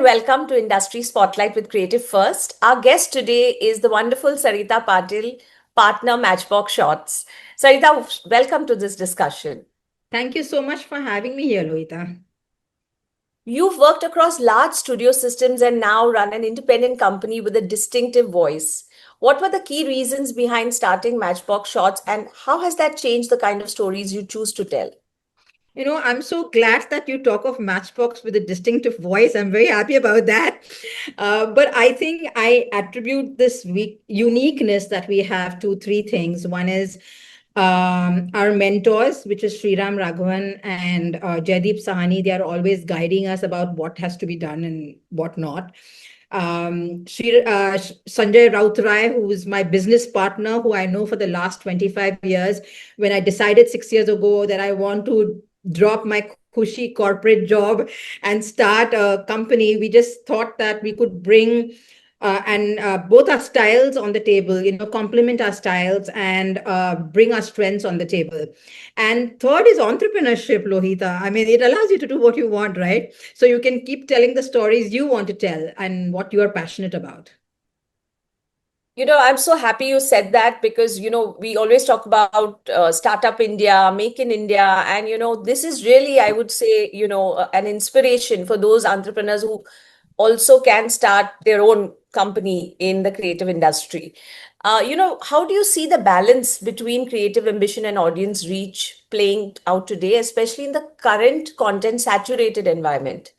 and welcome to Industry Spotlight with Creative First. Our guest today is the wonderful Sarita Patil, partner Matchbox Shots. Sarita, welcome to this discussion. Thank you so much for having me here, Loita. You've worked across large studio systems and now run an independent company with a distinctive voice. What were the key reasons behind starting Matchbox Shots, and how has that changed the kind of stories you choose to tell? I'm so glad that you talk of Matchbox with a distinctive voice. I'm very happy about that. But I think I attribute this uniqueness that we have to three things. One is our mentors, which is Sriram Raghavan and Jaideep Sahani. They are always guiding us about what has to be done and what not. Sanjay Rautrai, who is my business partner, who I know for the last 25 years, when I decided 6 years ago that I want to drop my cushy corporate job and start a company, we just thought that we could bring and both our styles on the table, complement our styles and bring our strengths on the table. And third is entrepreneurship, Lohita. I mean, it allows you to do what you want, right? So you can keep telling the stories you want to tell and what you are passionate about. I'm so happy you said that because, we always talk about Startup India, Make in India. And, this is really, I would say, an inspiration for those entrepreneurs who also can start their own company in the creative industry. How do you see the balance between creative ambition and audience reach playing out today, especially in the current content saturated environment?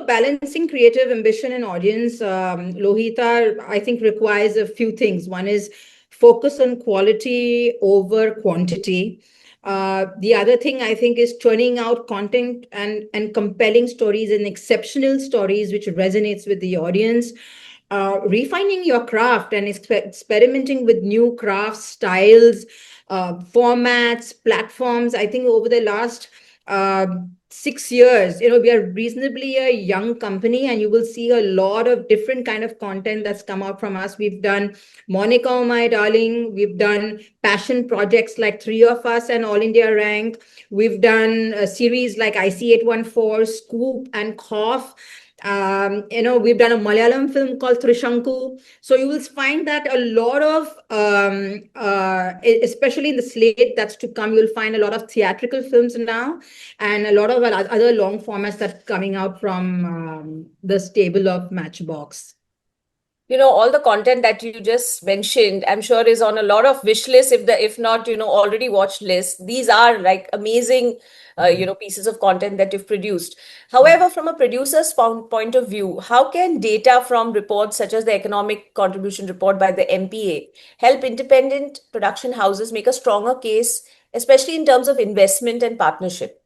Balancing creative ambition and audience, Lohita, I think requires a few things. One is focus on quality over quantity. The other thing I think is turning out content and compelling stories and exceptional stories which resonates with the audience. Refining your craft and experimenting with new craft styles, formats, platforms. I think over the last uh, 6 years, we are reasonably a young company, and you will see a lot of different kind of content that's come out from us. We've done Monica, oh my darling. We've done passion projects like Three of Us and All India Rank. We've done a series like IC814, Scoop, and Cough. We've done a Malayalam film called Trishanku. So you will find that a lot of, especially in the slate that's to come, you'll find a lot of theatrical films now and a lot of other long formats that are coming out from the stable of Matchbox. All the content that you just mentioned, I'm sure is on a lot of wish lists, if not, already watched lists. These are like amazing pieces of content that you've produced. However, from a producer's point of view, how can data from reports such as the economic contribution report by the MPA help independent production houses make a stronger case, especially in terms of investment and partnership?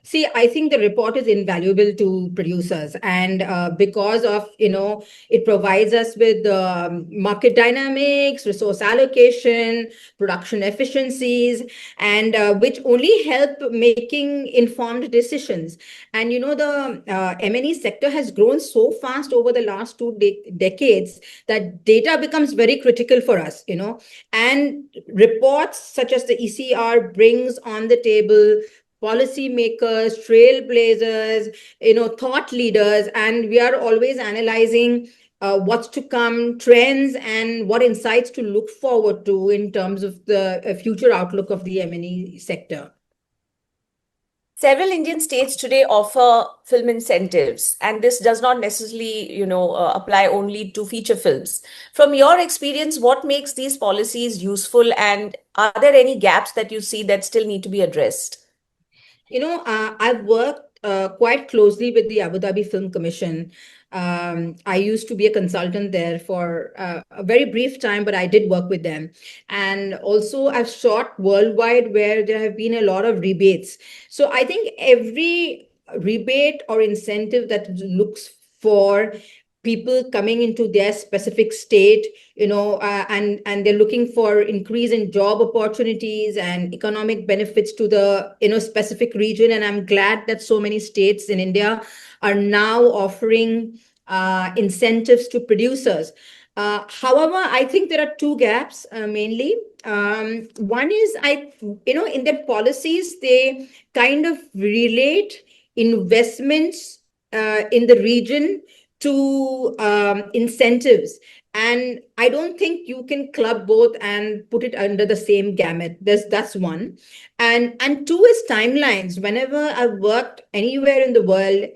See, I think the report is invaluable to producers, and because of it provides us with market dynamics, resource allocation, production efficiencies, and which only help making informed decisions. And the M&E sector has grown so fast over the last two decades that data becomes very critical for us. And reports such as the ECR brings on the table policymakers, trailblazers, thought leaders, and we are always analyzing what's to come, trends, and what insights to look forward to in terms of the future outlook of the M&E sector. Several Indian states today offer film incentives, and this does not necessarily, apply only to feature films. From your experience, what makes these policies useful, and are there any gaps that you see that still need to be addressed? I've worked quite closely with the Abu Dhabi Film Commission. I used to be a consultant there for a very brief time, but I did work with them. And also, I've shot worldwide where there have been a lot of rebates. So I think every rebate or incentive that looks for people coming into their specific state, and they're looking for increase in job opportunities and economic benefits to the specific region. And I'm glad that so many states in India are now offering incentives to producers. However, I think there are two gaps mainly. One is in their policies they kind of relate investments in the region to incentives. And I don't think you can club both and put it under the same gamut. That's one. And two is timelines. Whenever I've worked anywhere in the world,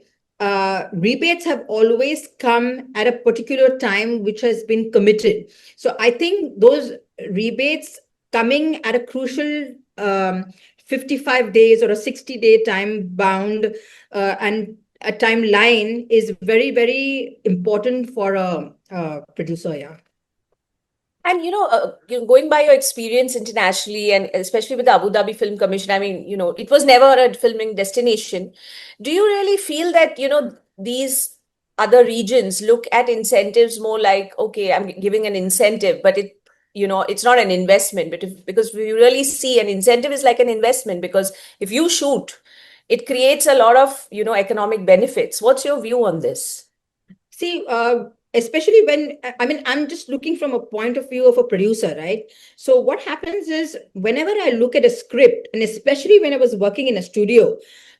rebates have always come at a particular time which has been committed. So I think those rebates coming at a crucial 55 days or a 60-day time bound and a timeline is very, very important for a producer. Yeah. And going by your experience internationally, and especially with the Abu Dhabi Film Commission, I mean, it was never a filming destination. Do you really feel that, these other regions look at incentives more like, okay, I'm giving an incentive, but it's not an investment, because we really see an incentive is like an investment, because if you shoot, it creates a lot of, economic benefits. What's your view on this? See, especially when, I mean, I'm just looking from a point of view of a producer, right? So what happens is whenever I look at a script, and especially when I was working in a studio,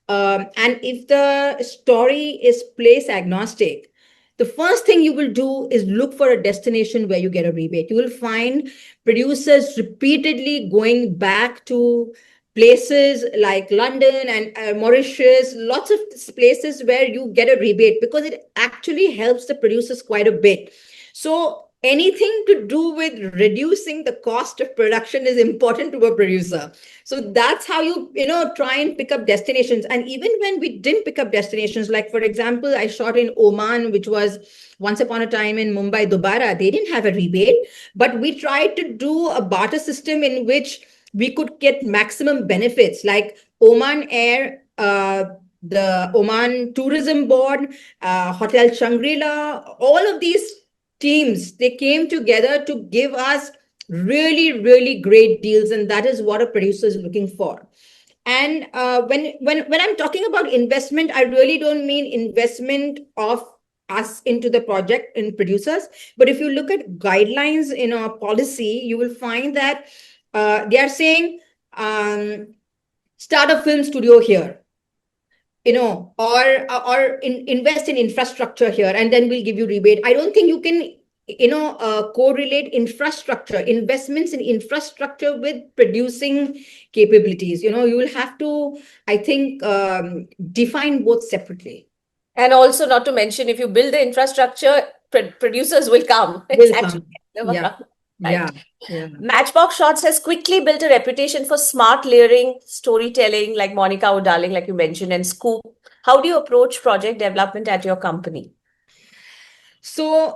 and if the story is place agnostic, the first thing you will do is look for a destination where you get a rebate. You will find producers repeatedly going back to places like London and Mauritius, lots of places where you get a rebate because it actually helps the producers quite a bit. So anything to do with reducing the cost of production is important to a producer. So that's how you try and pick up destinations. And even when we didn't pick up destinations, like for example, I shot in Oman, which was once upon a time in Mumbai Dobara, they didn't have a rebate, but we tried to do a barter system in which we could get maximum benefits, like Oman Air, the Oman Tourism Board, Hotel Shangri-La, all of these teams, they came together to give us really, really great deals. And that is what a producer is looking for. And when I'm talking about investment, I really don't mean investment of us into the project in producers. But if you look at guidelines in our policy, you will find that they are saying start a film studio here, or invest in infrastructure here, and then we'll give you rebate. I don't think you can correlate infrastructure investments in infrastructure with producing capabilities. You will have to, I think, define both separately. And also, not to mention, if you build the infrastructure, producers will come. Will come. Yeah. Right. Yeah. Matchbox Shots has quickly built a reputation for smart layering, storytelling, like Monica O'Darling, like you mentioned, and Scoop. How do you approach project development at your company? So,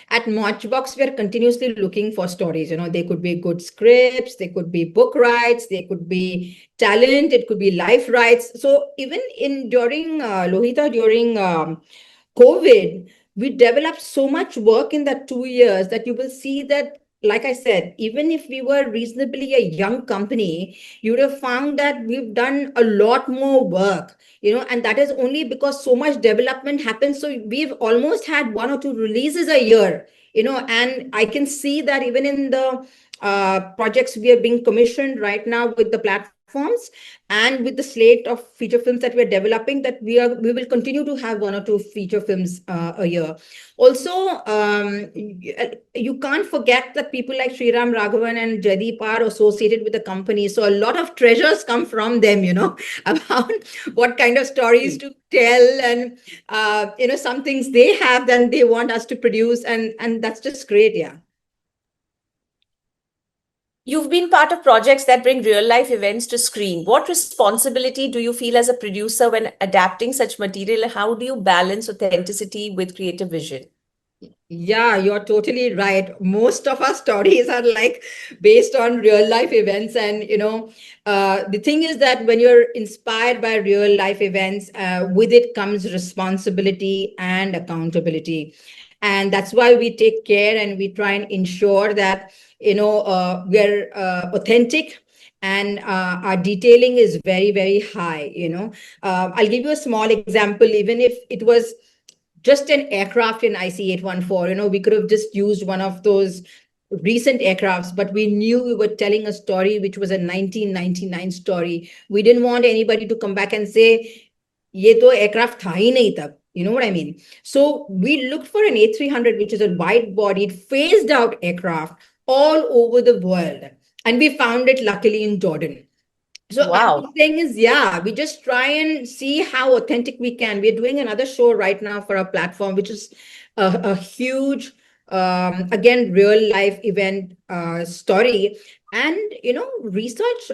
at Matchbox, we are continuously looking for stories. They could be good scripts, they could be book rights, they could be talent, it could be life rights. So even during Lohita, during COVID, we developed so much work in that 2 years that you will see that, like I said, even if we were reasonably a young company, you would have found that we've done a lot more work, and that is only because so much development happens. So we've almost had 1 or 2 releases a year, and I can see that even in the projects we are being commissioned right now with the platforms and with the slate of feature films that we're developing, that we will continue to have 1 or 2 feature films a year. Also, you can't forget that people like Sriram Raghavan and Jaideep are associated with the company. So a lot of treasures come from them, about what kind of stories to tell, and some things they have then they want us to produce, and that's just great. Yeah. You've been part of projects that bring real life events to screen. What responsibility do you feel as a producer when adapting such material? How do you balance authenticity with creative vision? Yeah, you're totally right. Most of our stories are like based on real life events. And, the thing is that when you're inspired by real life events, with it comes responsibility and accountability. And that's why we take care and we try and ensure that, we're authentic, and our detailing is very, very high. I'll give you a small example. Even if it was just an aircraft in IC-814, we could have just used one of those recent aircrafts, but we knew we were telling a story which was a 1999 story. We didn't want anybody to come back and say, ये तो aircraft था ही नहीं तब. You know what I mean? So we looked for an A300, which is a wide-bodied, phased-out aircraft all over the world, and we found it luckily in Jordan. So I'm Wow. saying is, yeah, we just try and see how authentic we can. We're doing another show right now for our platform, which is a huge, again, real life event story. And research.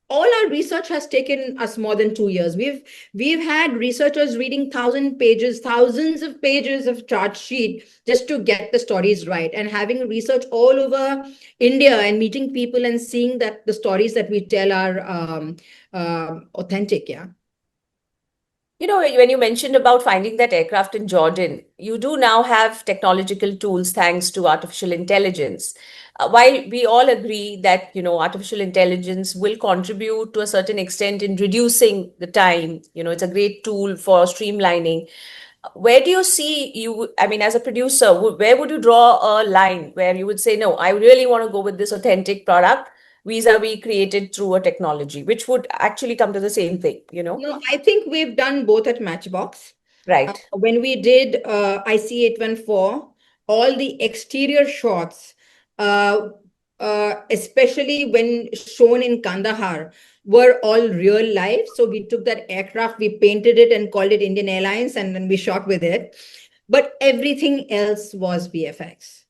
All our research has taken us more than 2 years. We've had researchers reading thousands of pages of chart sheet just to get the stories right, and having research all over India and meeting people and seeing that the stories that we tell are authentic. Yeah. When you mentioned about finding that aircraft in Jordan, you do now have technological tools thanks to artificial intelligence. While we all agree that, artificial intelligence will contribute to a certain extent in reducing the time, it's a great tool for streamlining. Where do you see I mean, as a producer, where would you draw a line where you would say, no, I really want to go with this authentic product vis-a-vis created through a technology, which would actually come to the same thing, No, I think we've done both at Matchbox. Right. When we did IC814, all the exterior shots, uh, especially when shown in Kandahar, were all real life. So we took that aircraft, we painted it and called it Indian Airlines, and then we shot with it. But everything else was VFX.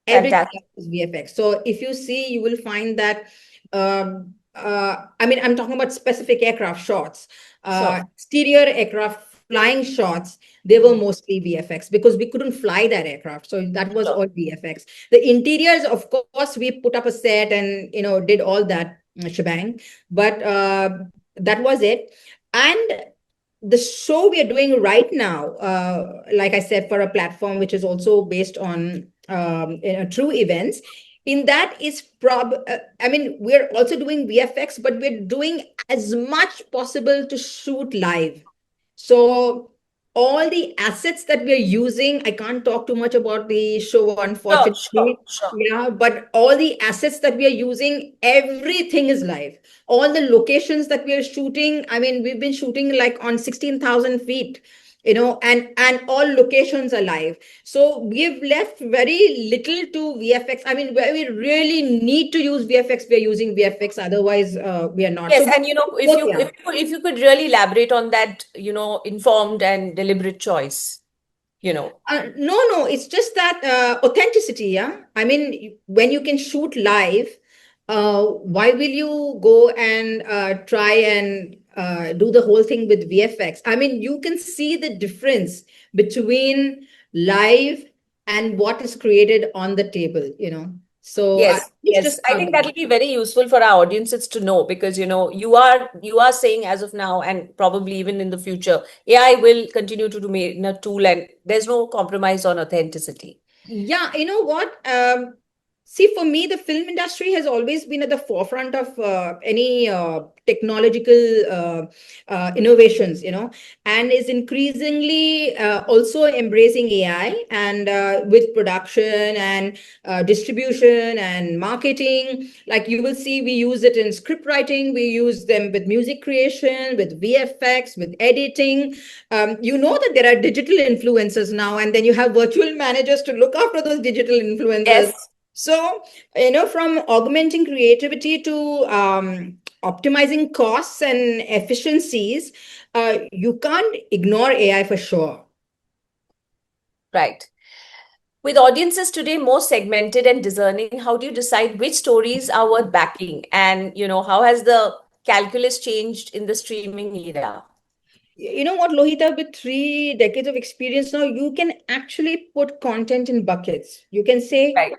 Everything Fantastic. else is VFX. So if you see, you will find that. I mean, I'm talking about specific aircraft shots, Sure. exterior aircraft flying shots. They were mostly VFX because we couldn't fly that aircraft, so that was Sure. all VFX. The interiors, of course, we put up a set and did all that shebang, but that was it. And the show we are doing right now, like I said, for a platform which is also based on true events, in that is I mean, we're also doing VFX, but we're doing as much possible to shoot live. So all the assets that we're using, I can't talk too much about the show, Sure, sure, unfortunately. sure. Yeah, but all the assets that we are using, everything is live. All the locations that we are shooting, I mean, we've been shooting like on 16,000 feet, and all locations are live. So we've left very little to VFX. I mean, where we really need to use VFX, we're using VFX. Otherwise, we are not. Yes, So and if both, you yeah. if you could really elaborate on that, informed and deliberate choice, No, it's just that authenticity. Yeah, I mean, when you can shoot live, why will you go and try and do the whole thing with VFX? I mean, you can see the difference between live and what is created on the table. So Yes, it's yes. just I how think we do. that'll be very useful for our audiences to know because you are saying as of now and probably even in the future, AI will continue to remain a tool and there's no compromise on authenticity. Yeah, you know what? See, for me, the film industry has always been at the forefront of any technological innovations, and is increasingly also embracing AI and with production and distribution and marketing. Like you will see, we use it in script writing, we use them with music creation, with VFX, with editing. You know that there are digital influencers now, and then you have virtual managers to look after those digital influencers. Yes. So, from augmenting creativity to optimizing costs and efficiencies, you can't ignore AI for sure. Right. With audiences today more segmented and discerning, how do you decide which stories are worth backing? And, how has the calculus changed in the streaming era? You know what, Lohita, with 3 decades of experience now, you can actually put content in buckets. You can say, Right.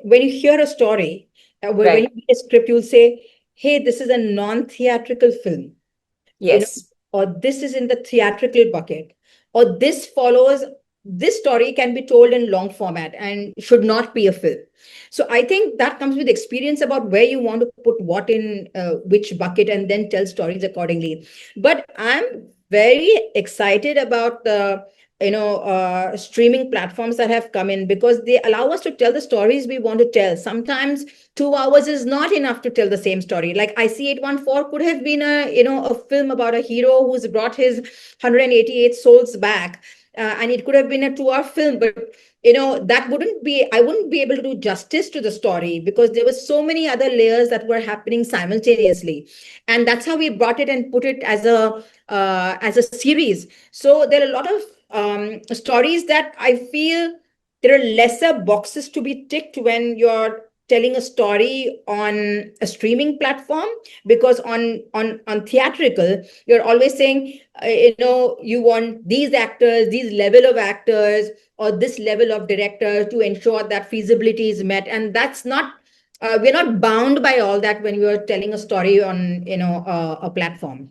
when you hear a story, when Right. you read a script, you'll say, hey, this is a non-theatrical film, you know, Yes. or this is in the theatrical bucket, or this story can be told in long format and should not be a film. So I think that comes with experience about where you want to put what in which bucket and then tell stories accordingly. But I'm very excited about the streaming platforms that have come in, because they allow us to tell the stories we want to tell. Sometimes 2 hours is not enough to tell the same story. Like IC814 could have been a film about a hero who's brought his 188 souls back, and it could have been a 2 hour film, but that I wouldn't be able to do justice to the story, because there were so many other layers that were happening simultaneously. And that's how we brought it and put it as a series. So there are a lot of stories that I feel there are lesser boxes to be ticked when you're telling a story on a streaming platform, because on theatrical you're always saying you want these actors, these level of actors, or this level of director, to ensure that feasibility is met. And that's not we're not bound by all that when we are telling a story on a platform.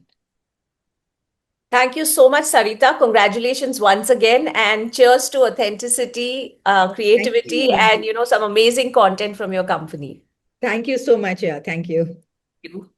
Thank you so much, Sarita. Congratulations once again, and cheers to authenticity, Thank creativity, you. and some amazing content from your company. Thank you so much. Yeah, thank you. Thank you.